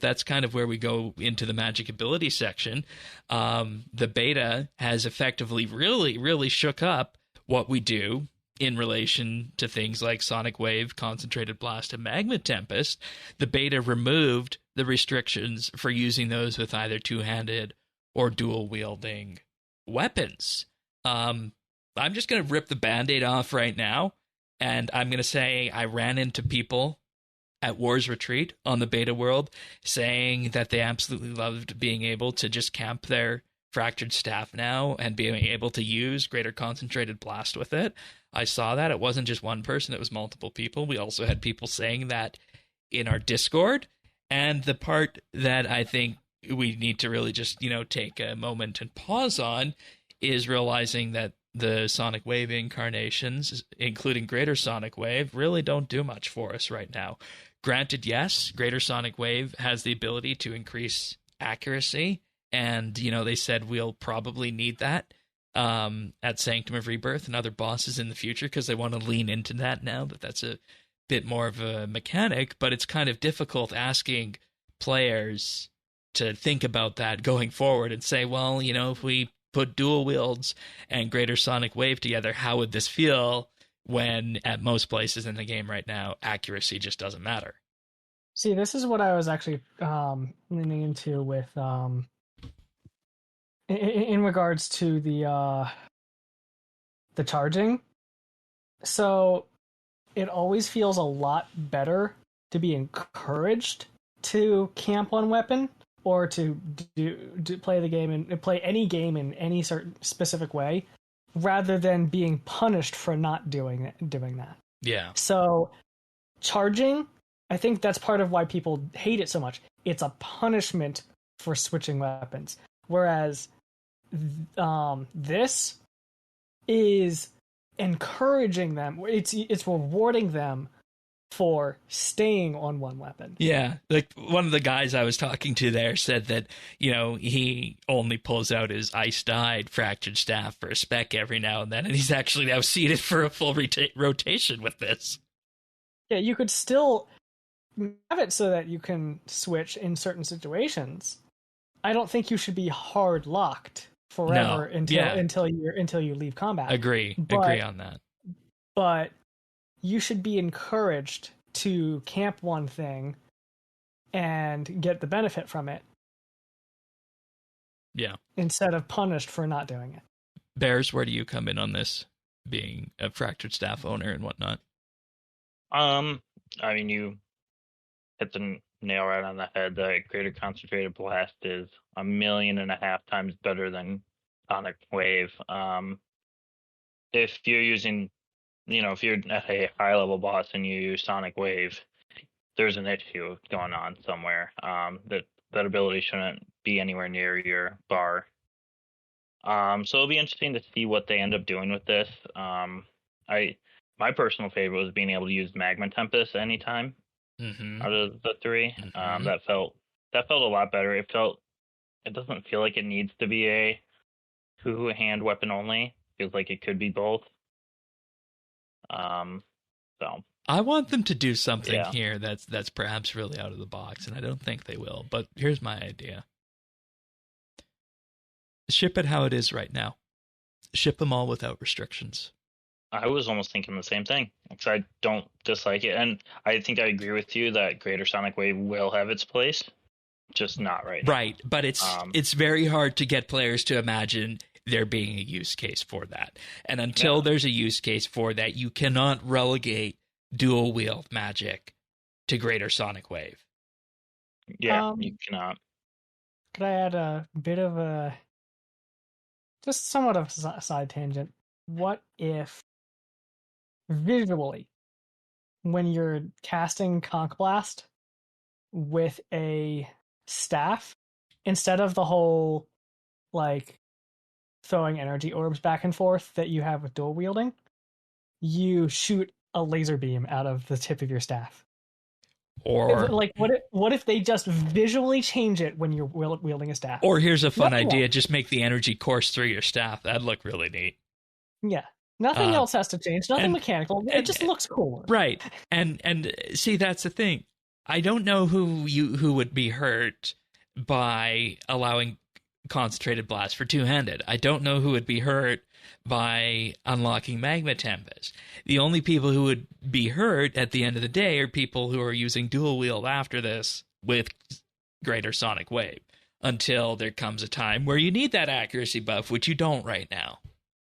that's kind of where we go into the magic ability section. The beta has effectively really shook up what we do in relation to things like Sonic Wave, Concentrated Blast, and Magma Tempest. The beta removed the restrictions for using those with either two-handed or dual-wielding weapons. I'm just going to rip the Band-Aid off right now, and I'm going to say I ran into people at War's Retreat on the beta world saying that they absolutely loved being able to just camp their Fractured Staff now and being able to use Greater Concentrated Blast with it. I saw that. It wasn't just one person, it was multiple people. We also had people saying that in our Discord. And the part that I think we need to really just, take a moment and pause on is realizing that the Sonic Wave incarnations, including Greater Sonic Wave, really don't do much for us right now. Granted, yes, Greater Sonic Wave has the ability to increase accuracy, and, they said we'll probably need that at Sanctum of Rebirth and other bosses in the future, because they want to lean into that now that that's a bit more of a mechanic, but it's kind of difficult asking players to think about that going forward and say, well, if we put dual wields and Greater Sonic Wave together, how would this feel when at most places in the game right now, accuracy just doesn't matter? See, this is what I was actually leaning into with in regards to the charging. So it always feels a lot better to be encouraged to camp one weapon or to play the game and play any game in any certain specific way, rather than being punished for not doing that. Yeah. So charging, I think that's part of why people hate it so much. It's a punishment for switching weapons. Whereas this is encouraging them. It's rewarding them for staying on one weapon. Yeah, like one of the guys I was talking to there said that, he only pulls out his ice-dyed Fractured Staff for a spec every now and then, and he's actually now seated for a full rotation with this. Yeah, you could still have it so that you can switch in certain situations. I don't think you should be hard locked forever until you leave combat. Agree on that. But you should be encouraged to camp one thing and get the benefit from it. Yeah. Instead of punished for not doing it. Bears, where do you come in on this, being a Fractured Staff owner and whatnot? You hit the nail right on the head. The Greater Concentrated Blast is 1.5 million times better than Sonic Wave. If you're using, if you're at a high level boss and you use Sonic Wave, there's an issue going on somewhere. That ability shouldn't be anywhere near your bar. So it'll be interesting to see what they end up doing with this. My personal favorite was being able to use Magma Tempest anytime out of the three. That felt a lot better. It doesn't feel like it needs to be a two-hand weapon only. It feels like it could be both. So I want them to do something here that's perhaps really out of the box, and I don't think they will. But here's my idea: ship it how it is right now. Ship them all without restrictions. I was almost thinking the same thing, because I don't dislike it, and I think I agree with you that Greater Sonic Wave will have its place, just not right now. Right, but it's very hard to get players to imagine there being a use case for that. And until there's a use case for that, you cannot relegate dual wield magic to Greater Sonic Wave. Yeah, you cannot. Could I add a bit of just somewhat of a side tangent? What if visually, when you're casting Conch Blast with a staff, instead of the whole throwing energy orbs back and forth that you have with dual wielding, you shoot a laser beam out of the tip of your staff? Or what if they just visually change it when you're wielding a staff? Or here's a fun idea: just make the energy course through your staff. That'd look really neat. Yeah. Nothing else has to change. Nothing mechanical. It just looks cool. Right. And see, that's the thing. I don't know who would be hurt by allowing concentrated blast for two-handed. I don't know who would be hurt by unlocking Magma Tempest. The only people who would be hurt at the end of the day are people who are using dual wield after this with greater sonic wave, until there comes a time where you need that accuracy buff, which you don't right now.